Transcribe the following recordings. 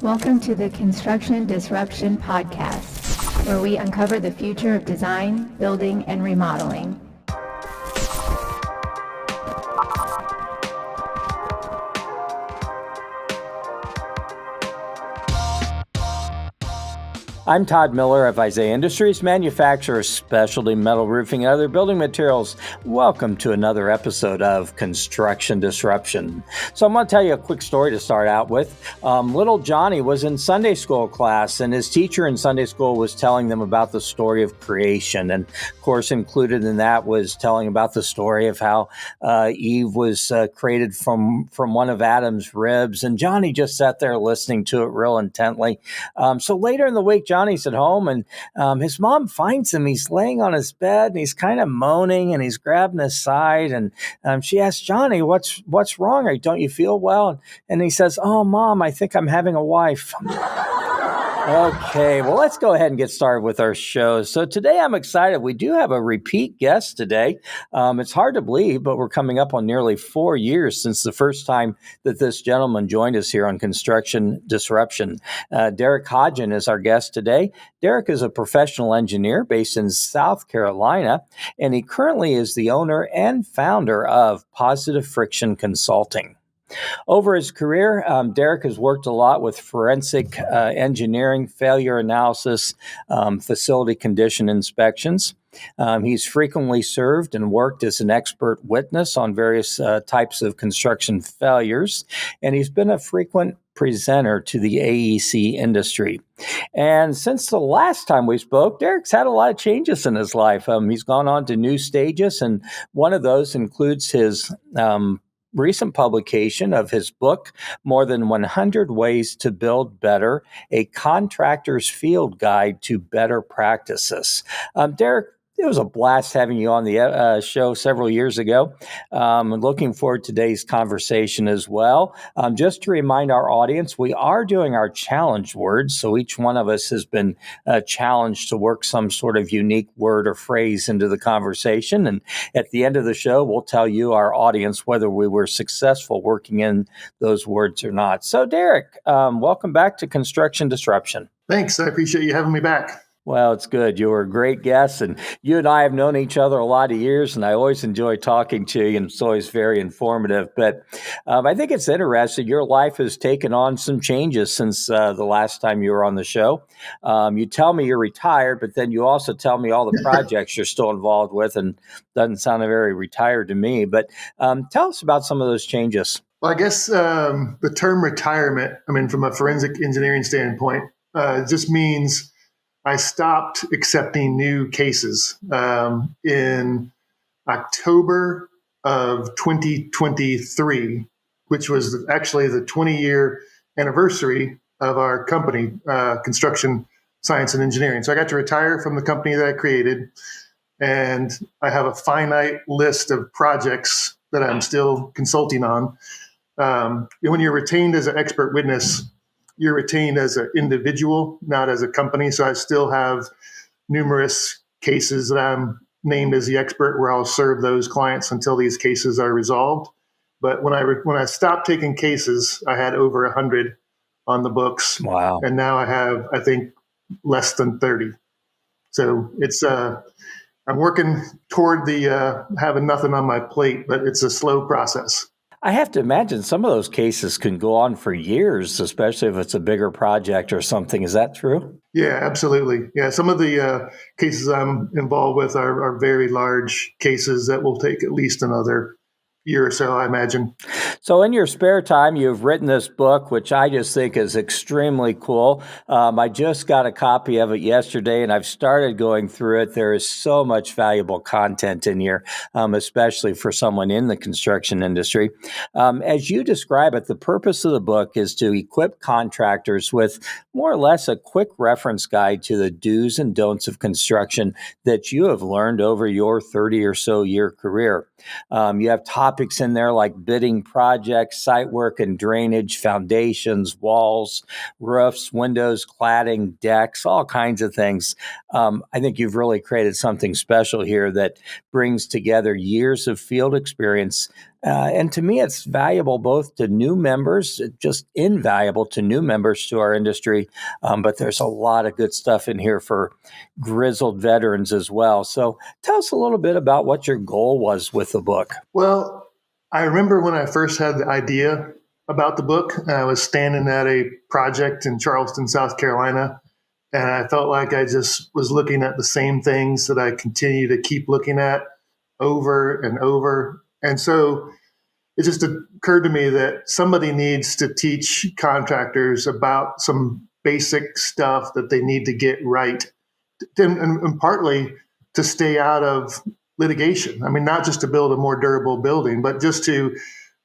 Welcome to the Construction Disruption Podcast, where we uncover the future of design, building, and remodeling. I'm Todd Miller of Isaiah Industries, manufacturer of specialty metal roofing and other building materials. Welcome to another episode of Construction Disruption. So I'm going to tell you a quick story to start out with. Little Johnny was in Sunday school class, and his teacher in Sunday school was telling them about the story of creation. And of course, included in that was telling about the story of how Eve was created from one of Adam's ribs. And Johnny just sat there listening to it real intently. So later in the week, Johnny's at home, and his mom finds him. He's laying on his bed, and he's kind of moaning, and he's grabbing his side. And she asks, Johnny, what's wrong? Don't you feel well? And he says, oh, Mom, I think I'm having a wife. Okay, well, let's go ahead and get started with our show. So today I'm excited. We do have a repeat guest today. It's hard to believe, but we're coming up on nearly 4 years since the first time that this gentleman joined us here on Construction Disruption. Derek Hodgin is our guest today. Derek is a professional engineer based in South Carolina, and he currently is the owner and founder of Positive Friction Consulting. Over his career, Derek has worked a lot with forensic engineering, failure analysis, facility condition inspections. He's frequently served and worked as an expert witness on various types of construction failures, and he's been a frequent presenter to the AEC industry. And since the last time we spoke, Derek's had a lot of changes in his life. He's gone on to new stages, and one of those includes his recent publication of his book, More Than 100 Ways to Build Better, a Contractor's Field Guide to Better Practices. Derek, it was a blast having you on the show several years ago. Looking forward to today's conversation as well. Just to remind our audience, we are doing our challenge words. So each one of us has been challenged to work some sort of unique word or phrase into the conversation. And at the end of the show, we'll tell you, our audience, whether we were successful working in those words or not. So Derek, welcome back to Construction Disruption. Thanks. I appreciate you having me back. Well, it's good. You were a great guest, and you and I have known each other a lot of years, and I always enjoy talking to you, and it's always very informative. But I think it's interesting. Your life has taken on some changes since the last time you were on the show. You tell me you're retired, but then you also tell me all the projects you're still involved with, and doesn't sound very retired to me. But tell us about some of those changes. Well, I guess the term retirement, from a forensic engineering standpoint, just means I stopped accepting new cases in October of 2023, which was actually the 20-year anniversary of our company, Construction Science and Engineering. So I got to retire from the company that I created, and I have a finite list of projects that I'm still consulting on. When you're retained as an expert witness, you're retained as an individual, not as a company. So I still have numerous cases that I'm named as the expert where I'll serve those clients until these cases are resolved. But when I stopped taking cases, I had over 100 on the books. Wow. And now I have, I think, less than 30. So it's I'm working toward the having nothing on my plate, but it's a slow process. I have to imagine some of those cases can go on for years, especially if it's a bigger project or something. Is that true? Yeah, absolutely. Yeah, some of the cases I'm involved with are very large cases that will take at least another year or so, I imagine. So in your spare time, you've written this book, which I just think is extremely cool. I just got a copy of it yesterday, and I've started going through it. There is so much valuable content in here, especially for someone in the construction industry. As you describe it, the purpose of the book is to equip contractors with more or less a quick reference guide to the do's and don'ts of construction that you have learned over your 30 or so year career. You have topics in there like bidding projects, site work and drainage, foundations, walls, roofs, windows, cladding, decks, all kinds of things. I think you've really created something special here that brings together years of field experience And to me, it's valuable both to new members, just invaluable to new members to our industry. But there's a lot of good stuff in here for grizzled veterans as well. So tell us a little bit about what your goal was with the book. Well, I remember when I first had the idea about the book, I was standing at a project in Charleston, South Carolina, and I felt like I just was looking at the same things that I continue to keep looking at over and over. And so it just occurred to me that somebody needs to teach contractors about some basic stuff that they need to get right, and partly to stay out of litigation. I mean, not just to build a more durable building, but just to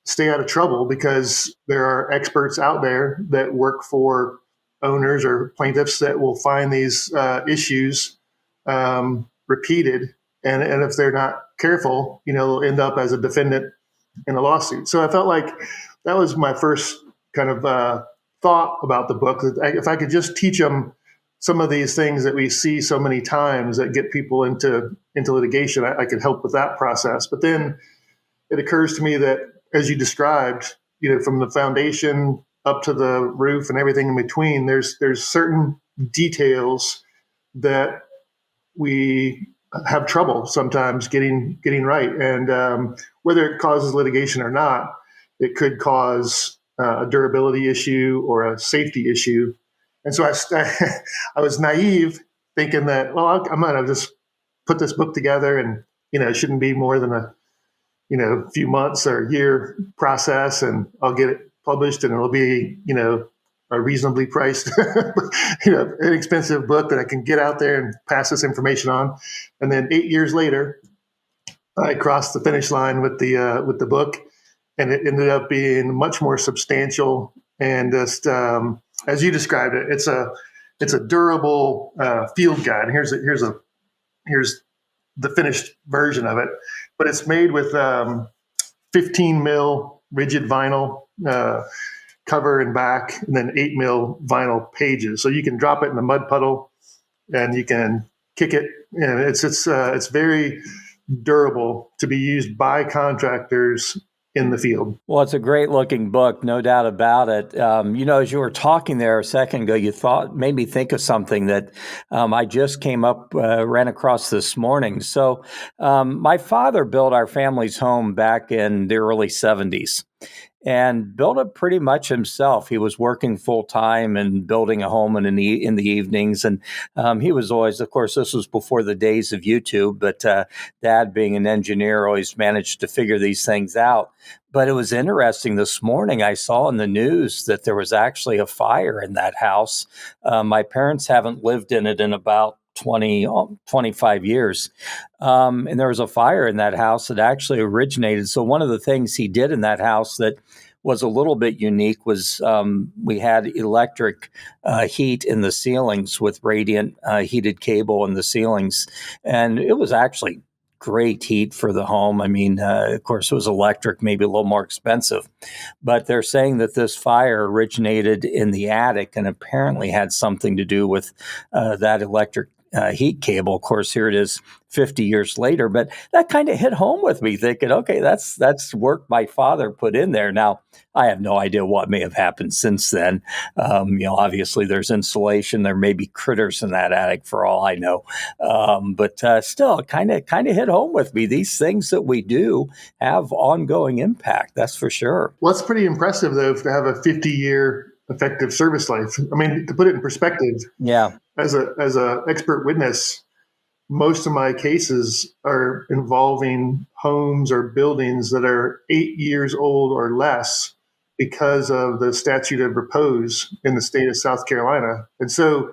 stay out of trouble, because there are experts out there that work for owners or plaintiffs that will find these issues repeated. And if they're not careful, they'll end up as a defendant in a lawsuit. So I felt like that was my first kind of thought about the book. That if I could just teach them some of these things that we see so many times that get people into litigation, I could help with that process. But then it occurs to me that, as you described, from the foundation up to the roof and everything in between, there's certain details that we have trouble sometimes getting right. And whether it causes litigation or not, it could cause a durability issue or a safety issue. And so I was naive, thinking that, well, I'm going to just put this book together, and it shouldn't be more than a few months or a year process, and I'll get it published, and it'll be a reasonably priced, inexpensive book that I can get out there and pass this information on. And then 8 years later, I crossed the finish line with the book, and it ended up being much more substantial and just. As you described it, it's a durable field guide. And here's the finished version of it, but it's made with 15 mil rigid vinyl cover and back, and then 8 mil vinyl pages. So you can drop it in the mud puddle, and you can kick it. And it's very durable to be used by contractors in the field. Well, it's a great looking book, no doubt about it. As you were talking there a second ago, made me think of something that I just ran across this morning. So my father built our family's home back in the early 70s. And built it pretty much himself. He was working full time and building a home in the evenings. And he was always, of course, this was before the days of YouTube, but Dad, being an engineer, always managed to figure these things out. But it was interesting. This morning, I saw in the news that there was actually a fire in that house. My parents haven't lived in it in about 25 years. And there was a fire in that house that actually originated. So one of the things he did in that house that was a little bit unique was we had electric heat in the ceilings with radiant heated cable in the ceilings. And it was actually great heat for the home. I mean, of course, it was electric, maybe a little more expensive. But they're saying that this fire originated in the attic and apparently had something to do with that electric heat cable. Of course, here it is 50 years later, but that kind of hit home with me, thinking, okay, that's work my father put in there. Now, I have no idea what may have happened since then. Obviously there's insulation, there may be critters in that attic for all I know. But still, kind of hit home with me. These things that we do have ongoing impact, that's for sure. Well, it's pretty impressive, though, to have a 50-year effective service life. I mean, to put it in perspective, yeah, as a expert witness, most of my cases are involving homes or buildings that are 8 years old or less because of the statute of repose in the state of South Carolina. And so,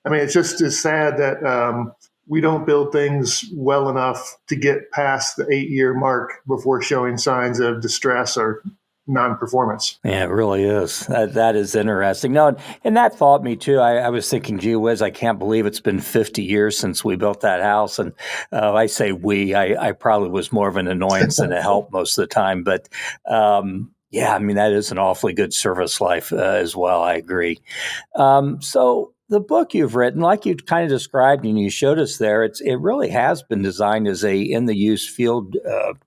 I mean, it's just as sad that we don't build things well enough to get past the 8-year mark before showing signs of distress or non-performance. Yeah, it really is. That is interesting. No, and that thought me too. I was thinking, gee whiz, I can't believe it's been 50 years since we built that house. And I say I probably was more of an annoyance than a help most of the time. But yeah, I mean, that is an awfully good service life as well. I agree. So the book you've written, like you kind of described and you showed us there, it really has been designed as a in the use field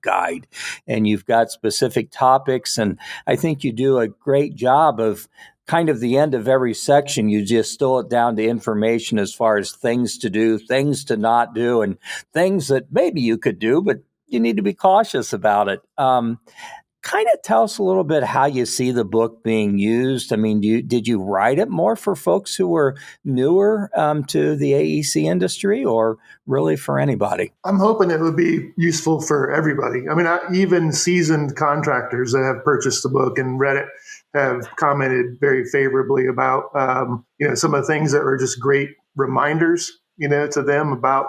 guide, and you've got specific topics, and I think you do a great job of kind of the end of every section. You just distill it down to information as far as things to do, things to not do, and things that maybe you could do, but you need to be cautious about it. Kind of tell us a little bit how you see the book being used. I mean, did you write it more for folks who were newer to the AEC industry, or really for anybody? I'm hoping it would be useful for everybody. I mean, even seasoned contractors that have purchased the book and read it have commented very favorably about, some of the things that were just great reminders, to them about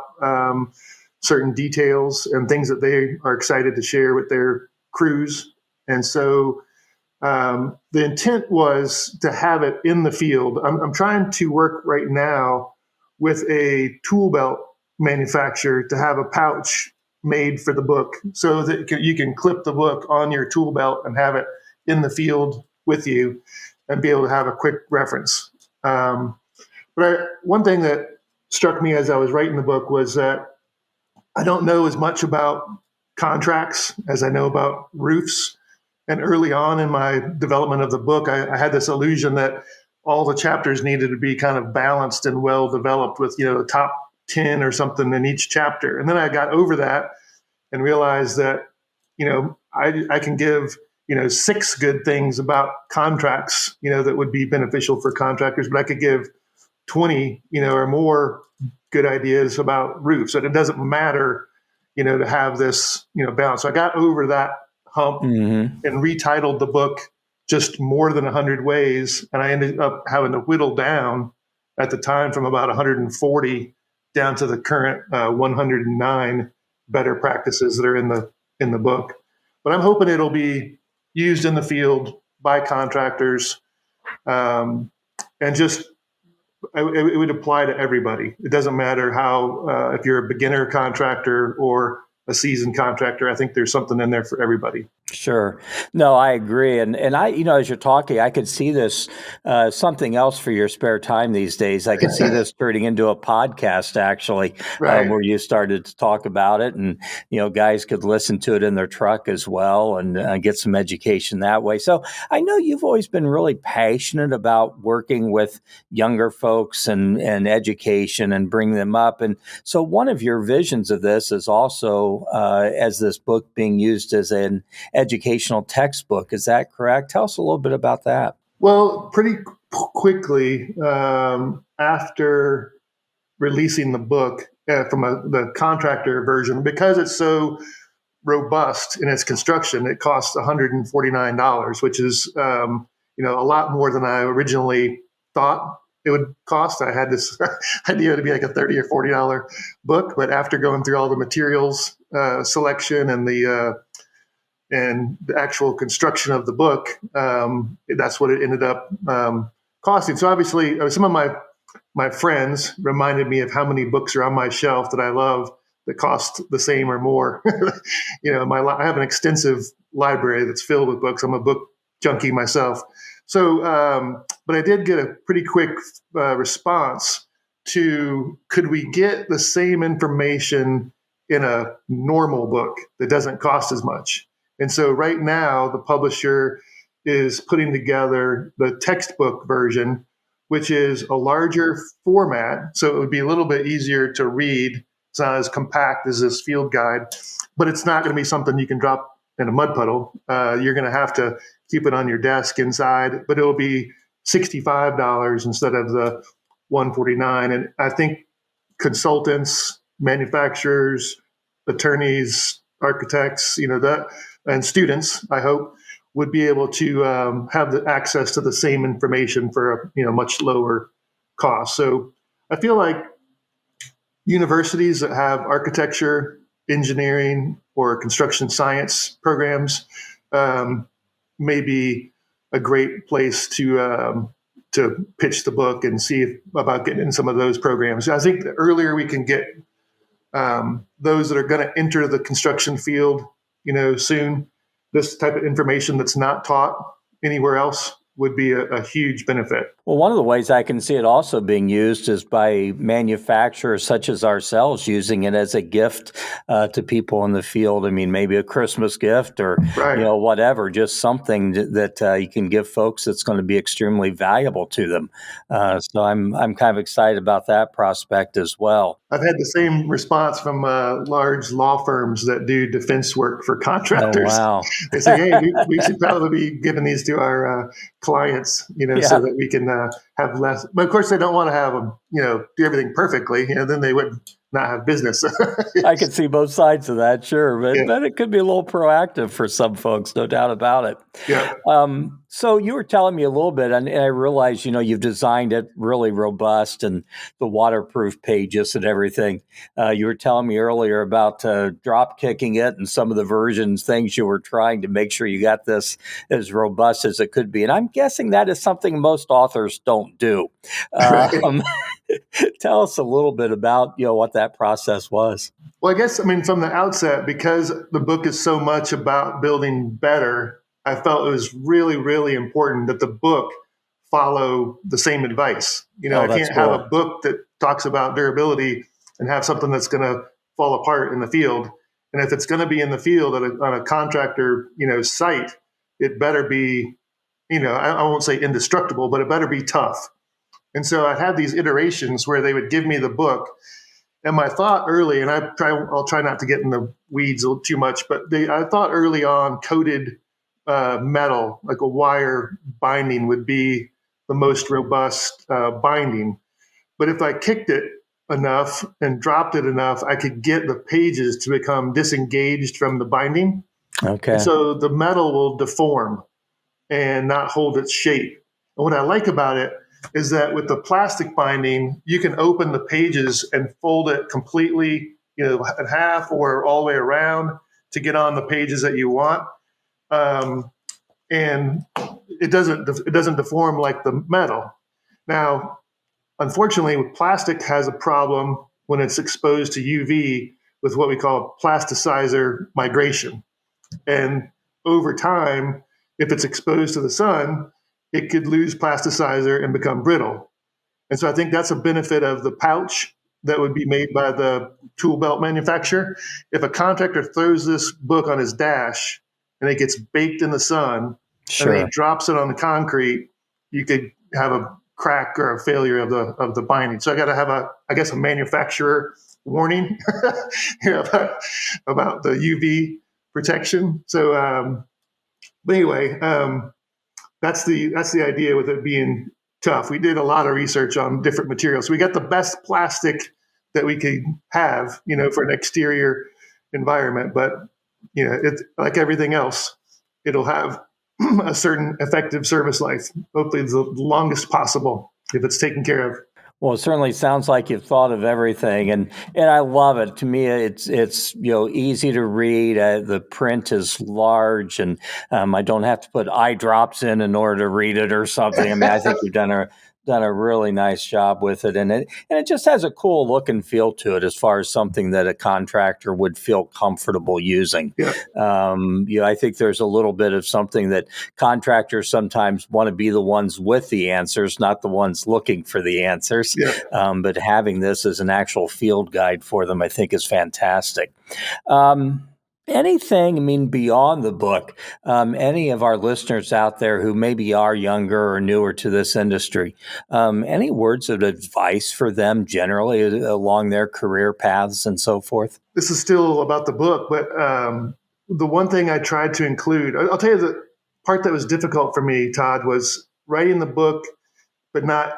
certain details and things that they are excited to share with their crews. And so the intent was to have it in the field. I'm trying to work right now with a tool belt manufacturer to have a pouch made for the book so that you can clip the book on your tool belt and have it in the field with you and be able to have a quick reference. One thing that struck me as I was writing the book was that I don't know as much about contracts as I know about roofs. And early on in my development of the book, I had this illusion that all the chapters needed to be kind of balanced and well developed with, the top 10 or something in each chapter. And then I got over that and realized that, I can give, 6 good things about contracts, that would be beneficial for contractors, but I could give 20, or more good ideas about roofs. And it doesn't matter, to have this, balance. So I got over that hump and retitled the book just more than 100 ways. And I ended up having to whittle down at the time from about 140 down to the current 109 better practices that are in the book. But I'm hoping it'll be used in the field by contractors, and just it would apply to everybody. It doesn't matter how if you're a beginner contractor or a seasoned contractor. I think there's something in there for everybody. Sure. No, I agree. And I, as you're talking, I could see this something else for your spare time these days. I could see this turning into a podcast, actually, Right. where you started to talk about it, and guys could listen to it in their truck as well and get some education that way. So I know you've always been really passionate about working with younger folks and education and bring them up. And so one of your visions of this is also as this book being used as an educational textbook. Is that correct? Tell us a little bit about that. Well, pretty quickly after releasing the book from the contractor version, because it's so robust in its construction, it costs $149, which is a lot more than I originally thought it would cost. I had this idea to be like a $30 or $40 book, but after going through all the materials selection and the actual construction of the book, that's what it ended up costing. So obviously, some of my friends reminded me of how many books are on my shelf that I love that cost the same or more. I have an extensive library that's filled with books. I'm a book junkie myself. So, but I did get a pretty quick response to, could we get the same information in a normal book that doesn't cost as much? And so right now, the publisher is putting together the textbook version, which is a larger format. So it would be a little bit easier to read. It's not as compact as this field guide, but it's not going to be something you can drop in a mud puddle. You're going to have to keep it on your desk inside, but it'll be $65 instead of the $149. And I think consultants, manufacturers, attorneys, architects, and students, I hope, would be able to have the access to the same information for a much lower cost. So I feel like universities that have architecture, engineering, or construction science programs may be a great place to pitch the book and see about getting in some of those programs. I think the earlier we can get those that are going to enter the construction field, soon, this type of information that's not taught anywhere else would be a huge benefit. Well, one of the ways I can see it also being used is by manufacturers such as ourselves using it as a gift to people in the field. I mean, maybe a Christmas gift or, Right. whatever, just something that you can give folks that's going to be extremely valuable to them. So I'm kind of excited about that prospect as well. I've had the same response from large law firms that do defense work for Oh, contractors. wow. They say, "Hey, we should probably be giving these to our clients, so Yeah. that we can have less." But of course, they don't want to have them, do everything perfectly. Then they would not have business. I can see both sides of that, sure, Yeah, but it could be a little proactive for some folks, no doubt about it. yeah. So you were telling me a little bit, and I realized, you've designed it really robust and the waterproof pages and everything. You were telling me earlier about drop kicking it and some of the versions, things you were trying to make sure you got this as robust as it could be. And I'm guessing that is something most authors don't do. Right. Tell us a little bit about, what that process was. Well, I guess, from the outset, because the book is so much about building better, I felt it was really, really important that the book follow the same advice. Oh, I that's can't have a cool. book that talks about durability and have something that's going to fall apart in the field. And if it's going to be in the field on a contractor, site, it better be, I won't say indestructible, but it better be tough. And so I had these iterations where they would give me the book. And my thought early, and I'll try not to get in the weeds too much, but I thought early on coated metal, like a wire binding, would be the most robust binding. But if I kicked it enough and dropped it enough, I could get the pages to become disengaged from the binding. And Okay. so the metal will deform and not hold its shape. And what I like about it is that with the plastic binding, you can open the pages and fold it completely, in half or all the way around to get on the pages that you want. And it doesn't deform like the metal. Now, unfortunately, plastic has a problem when it's exposed to UV with what we call plasticizer migration. And over time, if it's exposed to the sun, it could lose plasticizer and become brittle. And so I think that's a benefit of the pouch that would be made by the tool belt manufacturer. If a contractor throws this book on his dash and it gets baked in the sun, and then he Sure. drops it on the concrete, you could have a crack or a failure of the binding. So I got to have a manufacturer warning about the UV protection. So, but anyway, that's the idea with it being tough. We did a lot of research on different materials. We got the best plastic that we could have, for an exterior environment. But it's like everything else, it'll have a certain effective service life. Hopefully, it's the longest possible if it's taken care of. Well, it certainly sounds like you've thought of everything, and I love it. To me, it's easy to read. The print is large, and I don't have to put eye drops in order to read it or something. I mean, I think you've done a really nice job with it, and it just has a cool look and feel to it as far as something that a contractor would feel comfortable using. Yeah. I think there's a little bit of something that contractors sometimes want to be the ones with the answers, not the ones looking for the answers. Yeah. But having this as an actual field guide for them, I think is fantastic. Anything, beyond the book, any of our listeners out there who maybe are younger or newer to this industry, any words of advice for them generally along their career paths and so forth? This is still about the book, but the one thing I tried to include, I'll tell you the part that was difficult for me, Todd, was writing the book, but not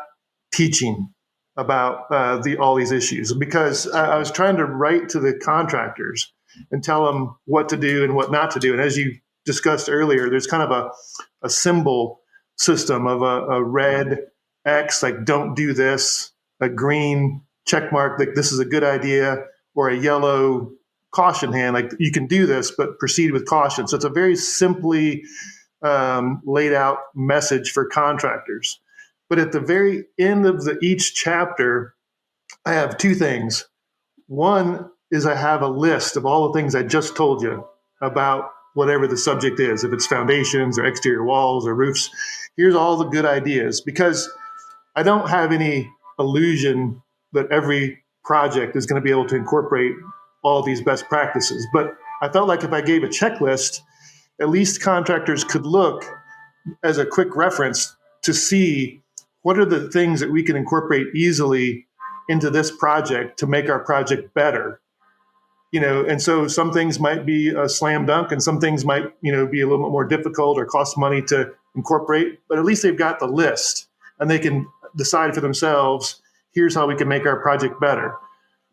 teaching about all these issues, because I was trying to write to the contractors and tell them what to do and what not to do. And as you discussed earlier, there's kind of a symbol system of a red X, like don't do this, a green check mark, like this is a good idea, or a yellow caution hand, like you can do this, but proceed with caution. So it's a very simply laid out message for contractors. But at the very end of each chapter, I have two things. One is I have a list of all the things I just told you about whatever the subject is, if it's foundations or exterior walls or roofs. Here's all the good ideas, because I don't have any illusion that every project is going to be able to incorporate all these best practices. But I felt like if I gave a checklist, at least contractors could look as a quick reference to see what are the things that we can incorporate easily into this project to make our project better. And so some things might be a slam dunk and some things might, be a little bit more difficult or cost money to incorporate, but at least they've got the list and they can decide for themselves, here's how we can make our project better.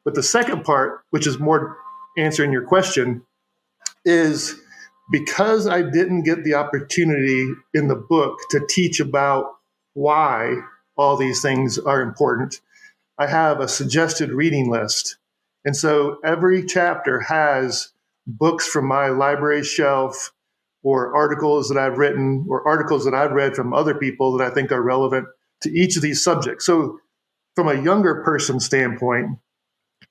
But the second part, which is more answering your question, is because I didn't get the opportunity in the book to teach about why all these things are important, I have a suggested reading list. And so every chapter has books from my library shelf or articles that I've written or articles that I've read from other people that I think are relevant to each of these subjects. So from a younger person standpoint,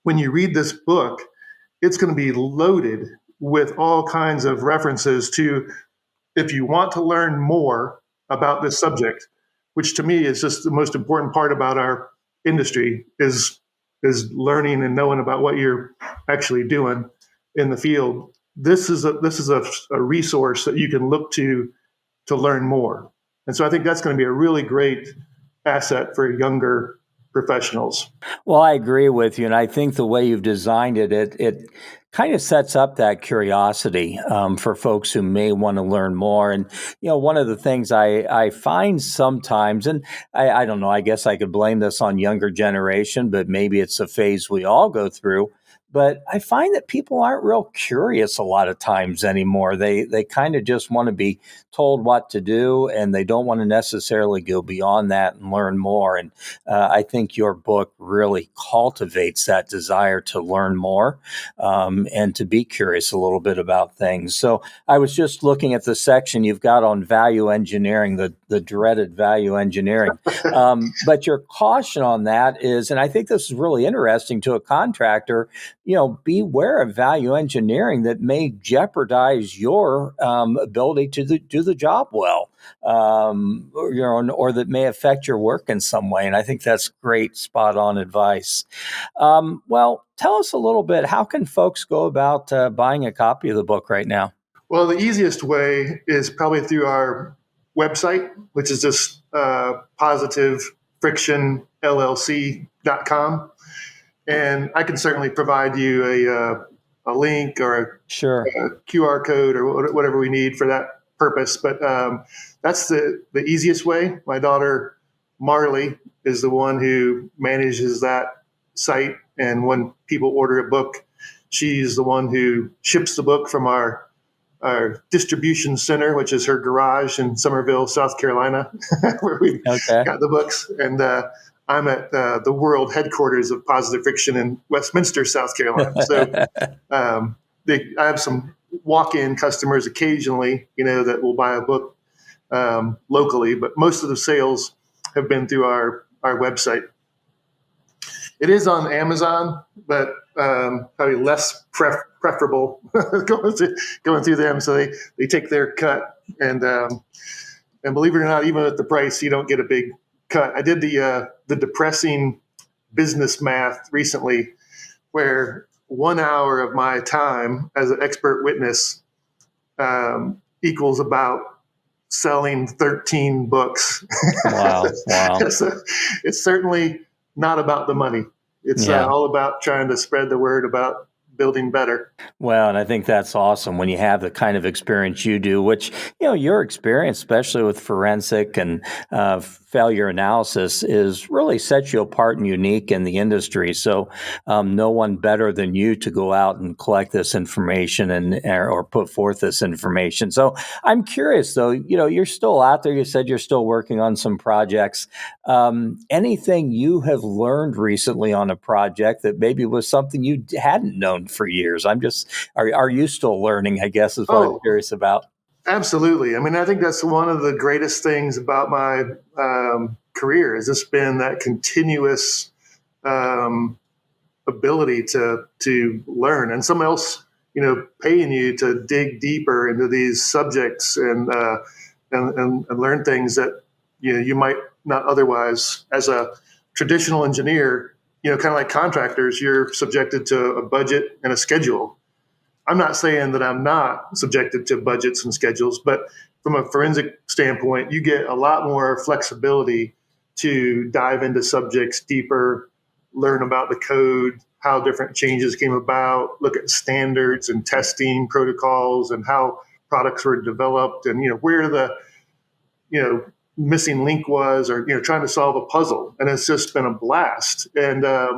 when you read this book, it's going to be loaded with all kinds of references to, if you want to learn more about this subject, which to me is just the most important part about our industry, is learning and knowing about what you're actually doing in the field. This is a resource that you can look to learn more. And so I think that's going to be a really great asset for younger professionals. Well, I agree with you, and I think the way you've designed it kind of sets up that curiosity for folks who may want to learn more. And one of the things I find sometimes, and I don't know, I guess I could blame this on younger generation, but maybe it's a phase we all go through. But I find that people aren't real curious a lot of times anymore. They kind of just want to be told what to do, and they don't want to necessarily go beyond that and learn more. And I think your book really cultivates that desire to learn more and to be curious a little bit about things. So I was just looking at the section you've got on value engineering, the dreaded value engineering. But your caution on that is, and I think this is really interesting to a contractor, beware of value engineering that may jeopardize your ability to do the job well, or that may affect your work in some way. And I think that's great, spot on advice. Well, tell us a little bit, how can folks go about buying a copy of the book right now? Well, the easiest way is probably through our website, which is just positivefrictionllc.com. And I can certainly provide you a link or a QR code or whatever we need for that purpose. But that's the easiest way. My daughter, Marley, is the one who manages that site. And when people order a book, she's the one who ships the book from our distribution center, which is her garage in Summerville, South Carolina, where we got the books. And I'm at the world headquarters of Positive Friction in Westminster, South Carolina. So I have some walk-in customers occasionally, that will buy a book locally, but most of the sales have been through our website. It is on Amazon, but probably less preferable going through them. So they take their cut, and believe it or not, even at the price, you don't get a big cut. I did the depressing business math recently, where 1 hour of my time as an expert witness equals about selling 13 books. Wow. So it's certainly not about the money. It's all about trying to spread the word about building better. Well, and I think that's awesome when you have the kind of experience you do, which, your experience, especially with forensic and failure analysis, is really sets you apart and unique in the industry. So no one better than you to go out and collect this information or put forth this information. So I'm curious, though, you're still out there. You said you're still working on some projects. Anything you have learned recently on a project that maybe was something you hadn't known for years? Are you still learning, I guess, is what I'm curious about. Absolutely. I mean, I think that's one of the greatest things about my career has just been that continuous ability to learn, and someone else, paying you to dig deeper into these subjects and learn things that you might not otherwise. As a traditional engineer, kind of like contractors, you're subjected to a budget and a schedule. I'm not saying that I'm not subjected to budgets and schedules, but from a forensic standpoint, you get a lot more flexibility to dive into subjects deeper, learn about the code, how different changes came about, look at standards and testing protocols and how products were developed, and where the missing link was, or trying to solve a puzzle. And it's just been a blast. And I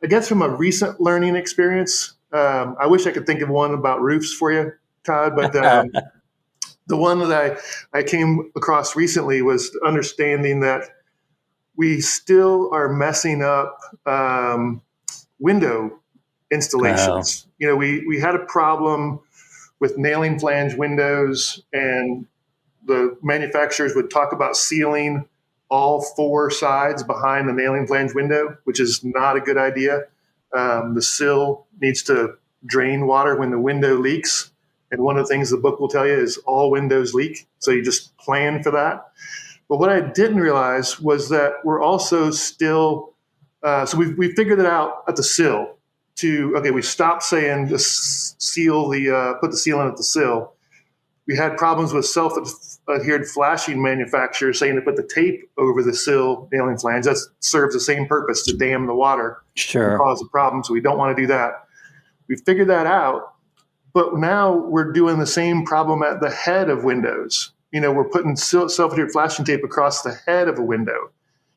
guess from a recent learning experience, I wish I could think of one about roofs for you, Todd, but the one that I came across recently was understanding that we still are messing up window installations. We had a problem with nailing flange windows, and the manufacturers would talk about sealing all four sides behind the nailing flange window, which is not a good idea. The sill needs to drain water when the window leaks. And one of the things the book will tell you is all windows leak. So you just plan for that. But what I didn't realize was that we're also still, so we figured it out at the sill we stopped saying just put the seal in at the sill. We had problems with self-adhered flashing manufacturers saying to put the tape over the sill nailing flange. That serves the same purpose, to dam the water and cause a problem. So we don't want to do that. We figured that out, but now we're doing the same problem at the head of windows. We're putting self-adhered flashing tape across the head of a window.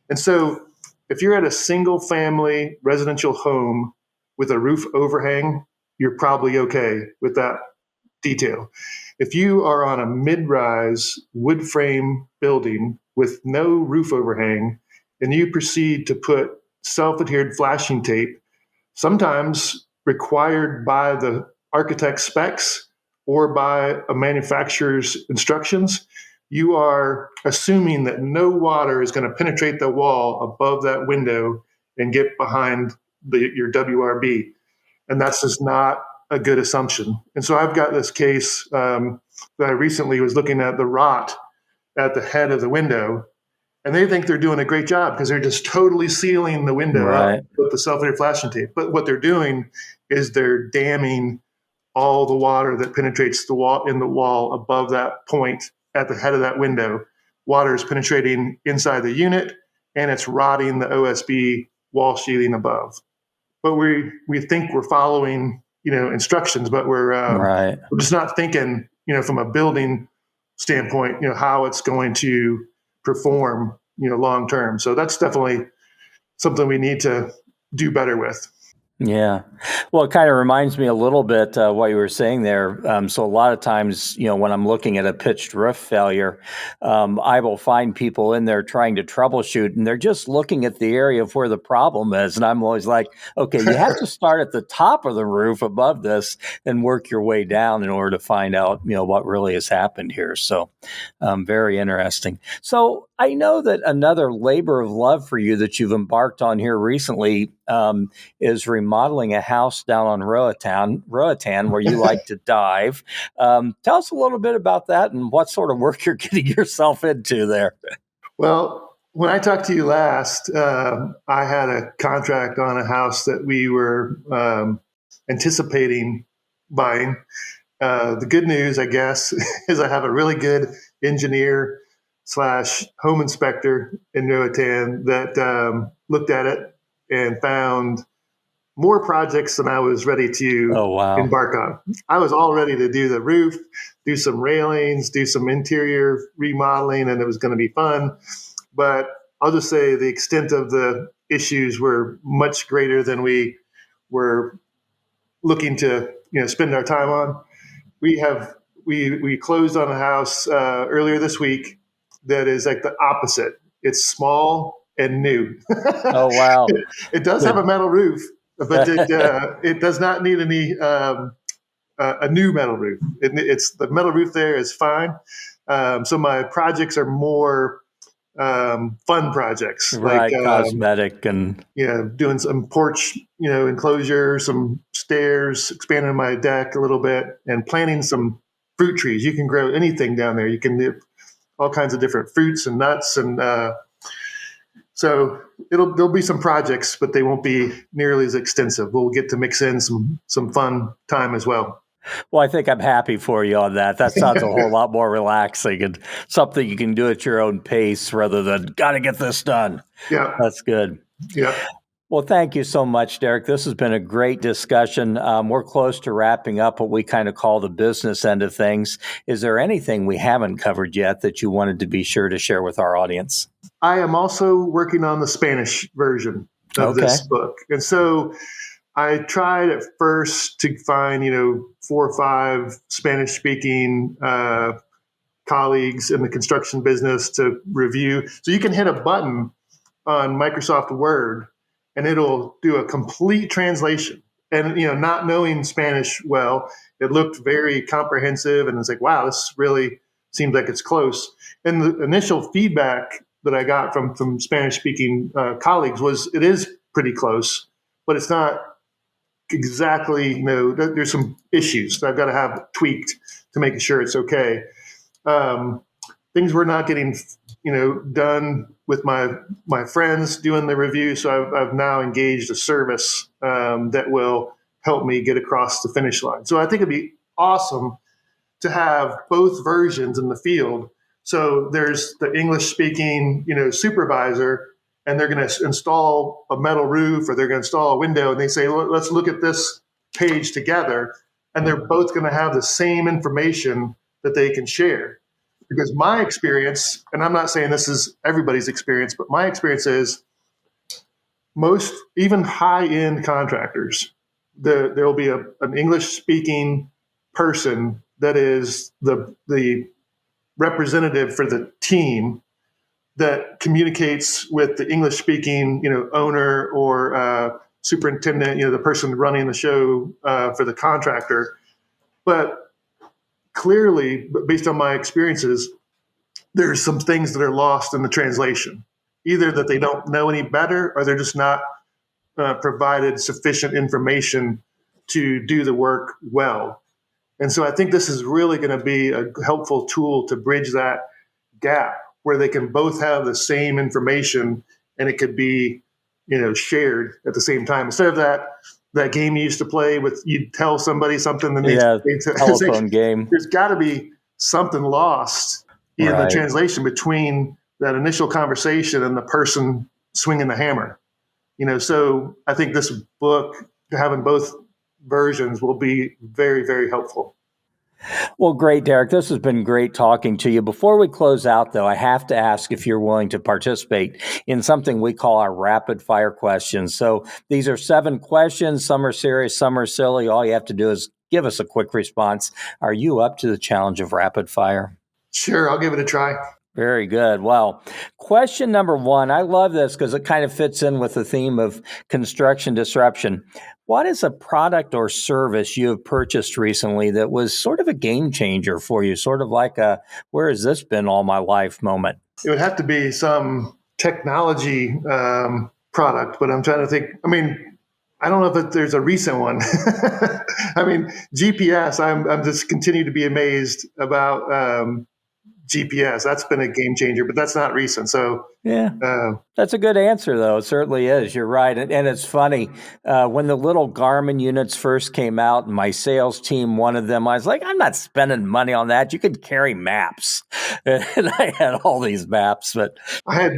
And so if you're at a single-family residential home with a roof overhang, you're probably okay with that detail. If you are on a mid-rise wood frame building with no roof overhang and you proceed to put self-adhered flashing tape, sometimes required by the architect's specs or by a manufacturer's instructions, you are assuming that no water is going to penetrate the wall above that window and get behind your WRB. And that's just not a good assumption. And so I've got this case that I recently was looking at the rot at the head of the window, and they think they're doing a great job because they're just totally sealing the window up with the self-adhered flashing tape. But what they're doing is they're damming all the water that penetrates the wall above that point at the head of that window. Water is penetrating inside the unit, and it's rotting the OSB wall sheathing above. But we think we're following instructions, but we're just not thinking from a building standpoint how it's going to perform long term. So that's definitely something we need to do better with. Yeah. Well, it kind of reminds me a little bit what you were saying there. So a lot of times, when I'm looking at a pitched roof failure, I will find people in there trying to troubleshoot, and they're just looking at the area of where the problem is. And I'm always like, okay, you have to start at the top of the roof above this and work your way down in order to find out, what really has happened here. So very interesting. So I know that another labor of love for you that you've embarked on here recently is remodeling a house down on Roatan, where you like to dive. Tell us a little bit about that and what sort of work you're getting yourself into there. Well, when I talked to you last, I had a contract on a house that we were anticipating buying. The good news, I guess, is I have a really good engineer / home inspector in Roatan that looked at it and found more projects than I was ready to embark on. I was all ready to do the roof, do some railings, do some interior remodeling, and it was going to be fun. But I'll just say the extent of the issues were much greater than we were looking to spend our time on. We closed on a house earlier this week that is like the opposite. It's small and new. Oh, wow. It does have a metal roof, but it does not need a new metal roof. It's the metal roof there is fine. So my projects are more fun projects, right? Like cosmetic and doing some porch, enclosure, some stairs, expanding my deck a little bit, and planting some fruit trees. You can grow anything down there. You can do all kinds of different fruits and nuts and So there'll be some projects, but they won't be nearly as extensive. We'll get to mix in some fun time as well. Well, I think I'm happy for you on that. That sounds a whole lot more relaxing and something you can do at your own pace rather than got to get this done. Yeah. That's good. Yeah. Well, thank you so much, Derek. This has been a great discussion. We're close to wrapping up what we kind of call the business end of things. Is there anything we haven't covered yet that you wanted to be sure to share with our audience? I am also working on the Spanish version of this book. And so I tried at first to find, 4 or 5 Spanish speaking colleagues in the construction business to review. So you can hit a button on Microsoft Word and it'll do a complete translation. And, not knowing Spanish well, it looked very comprehensive. And it's like, wow, this really seems like it's close. And the initial feedback that I got from Spanish speaking colleagues was it is pretty close, but it's not exactly, there's some issues that I've got to have tweaked to make sure it's okay. Things were not getting, done with my friends doing the review. So I've now engaged a service that will help me get across the finish line. So I think it'd be awesome to have both versions in the field. So there's the English speaking, supervisor, and they're going to install a metal roof or they're going to install a window. And they say, let's look at this page together. And they're both going to have the same information that they can share. Because my experience, and I'm not saying this is everybody's experience, but my experience is most, even high-end contractors, there will be an English-speaking person that is the representative for the team that communicates with the English-speaking, owner or superintendent, the person running the show for the contractor. But clearly, based on my experiences, there's some things that are lost in the translation, either that they don't know any better or they're just not provided sufficient information to do the work well. And so I think this is really going to be a helpful tool to bridge that gap where they can both have the same information and it could be, shared at the same time. Instead of that game you used to play with, you'd tell somebody something, then telephone game. There's got to be something lost in the translation between that initial conversation and the person swinging the hammer. So I think this book, having both versions, will be very, very helpful. Well, great, Derek. This has been great talking to you. Before we close out, though, I have to ask if you're willing to participate in something we call our rapid fire questions. So these are 7 questions. Some are serious, some are silly. All you have to do is give us a quick response. Are you up to the challenge of rapid fire? Sure, I'll give it a try. Very good. Well, question number 1, I love this because it kind of fits in with the theme of construction disruption. What is a product or service you have purchased recently that was sort of a game changer for you, sort of like a, where has this been all my life moment? It would have to be some technology product, but I'm trying to think. I don't know if there's a recent one. GPS, I'm just continue to be amazed about GPS. That's been a game changer, but that's not recent. So yeah, that's a good answer, though. It certainly is. You're right. And it's funny, when the little Garmin units first came out and my sales team wanted them, I was like, I'm not spending money on that. You could carry maps. And I had all these maps, but I had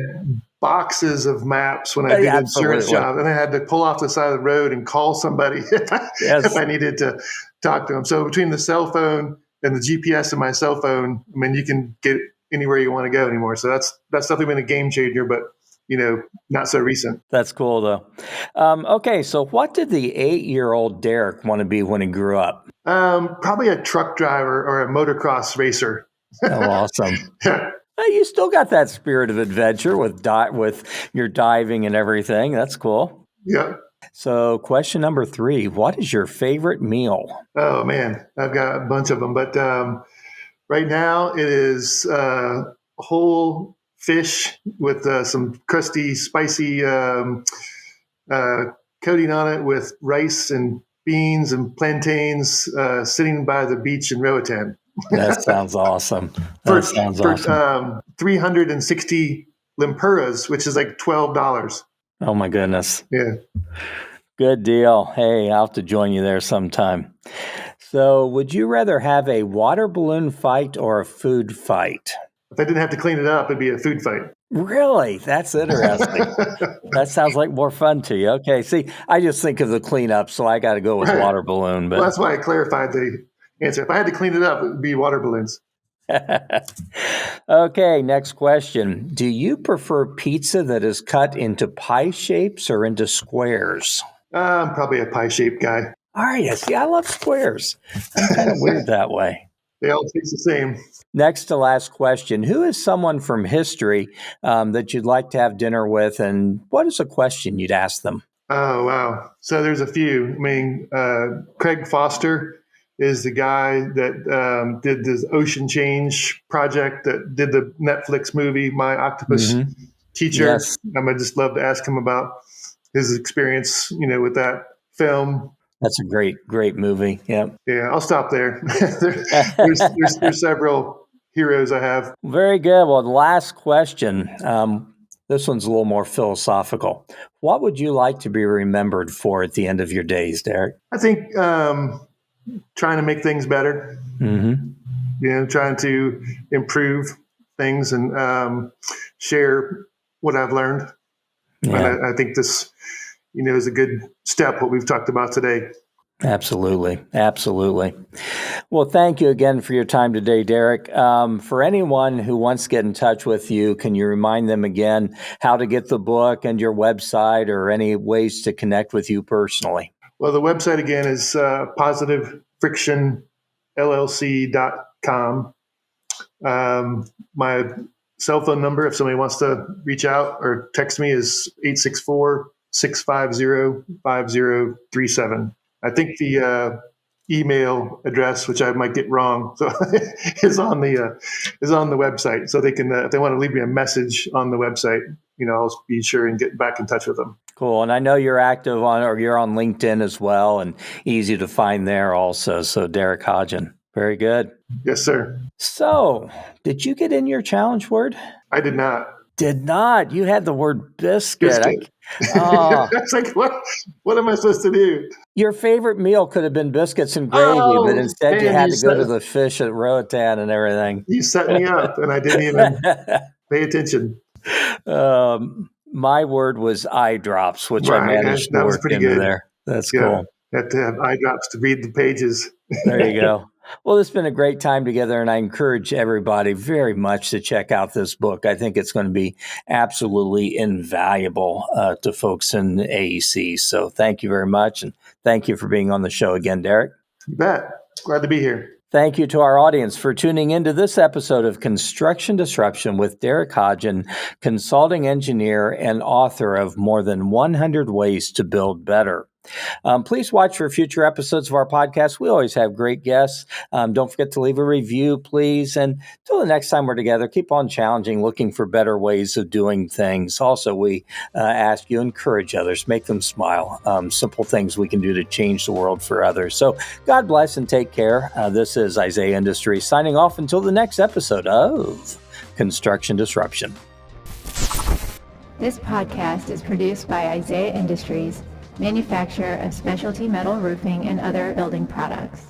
boxes of maps when I did insurance job, and I had to pull off the side of the road and call somebody if I needed to talk to them. So between the cell phone and the GPS in my cell phone, you can get anywhere you want to go anymore. So that's definitely been a game changer, but not so recent. That's cool though. Okay, so what did the 8-year-old Derek want to be when he grew up? Probably a truck driver or a motocross racer. Oh, awesome. You still got that spirit of adventure with your diving and everything. That's cool. Yeah. So question number 3, what is your favorite meal? Oh, man, I've got a bunch of them. But right now it is whole fish with some crusty, spicy coating on it with rice and beans and plantains sitting by the beach in Roatan. That sounds awesome. For 360 Limpuras, which is like $12. Oh my goodness. Yeah. Good deal. Hey, I'll have to join you there sometime. So would you rather have a water balloon fight or a food fight? If I didn't have to clean it up, it'd be a food fight. Really? That's interesting. That sounds like more fun to you. Okay. See, I just think of the cleanup, so I got to go with Right. water balloon. But Well, that's why I clarified the answer. If I had to clean it up, it would be water balloons. Okay, next question. Do you prefer pizza that is cut into pie shapes or into squares? I'm probably a pie-shaped guy. Are you? See, I love squares. I'm kind of weird that way. They all taste the same. Next to last question. Who is someone from history that you'd like to have dinner with, and what is a question you'd ask them? Oh, wow. So there's a few. I mean, Craig Foster is the guy that did this Ocean Change project, that did the Netflix movie, My Octopus Teacher. Yes. I would just love to ask him about his experience, with that film. That's a great movie. Yep. Yeah, I'll stop there. there's several heroes I have. Very good. Well, the last question. This one's a little more philosophical. What would you like to be remembered for at the end of your days, Derek? I think trying to make things better. Trying to improve things and share what I've learned. Yeah. And I think this, is a good step, what we've talked about today. Absolutely. Well, thank you again for your time today, Derek. For anyone who wants to get in touch with you, can you remind them again how to get the book and your website, or any ways to connect with you personally? Well, the website again is positivefrictionllc.com. My cell phone number, if somebody wants to reach out or text me, is 864-650-5037. I think the email address, which I might get wrong, so is on the website. So they can, if they want to leave me a message on the website, I'll be sure and get back in touch with them. Cool. And I know you're active you're on LinkedIn as well, and easy to find there also. So Derek Hodgin. Very good. Yes, sir. So, did you get in your challenge word? I did not. Did not. You had the word biscuit. It's like, what am I supposed to do? Your favorite meal could have been biscuits and gravy, but instead you had to go to the fish at Roatan and everything. You set me up, and I didn't even pay attention. My word was eye drops, which I managed to work into there. That's cool. Have to have eye drops to read the pages. There you go. Well, it's been a great time together, and I encourage everybody very much to check out this book. I think it's going to be absolutely invaluable to folks in AEC. So thank you very much, and thank you for being on the show again, Derek. You bet. Glad to be here. Thank you to our audience for tuning into this episode of Construction Disruption with Derek Hodgin, consulting engineer and author of more than 100 Ways to Build Better. Please watch for future episodes of our podcast. We always have great guests. Don't forget to leave a review, please. And until the next time we're together, keep on challenging, looking for better ways of doing things. Also, we ask you, encourage others, make them smile. Simple things we can do to change the world for others. So God bless and take care. This is Isaiah Industries signing off until the next episode of Construction Disruption. This podcast is produced by Isaiah Industries, manufacturer of specialty metal roofing and other building products.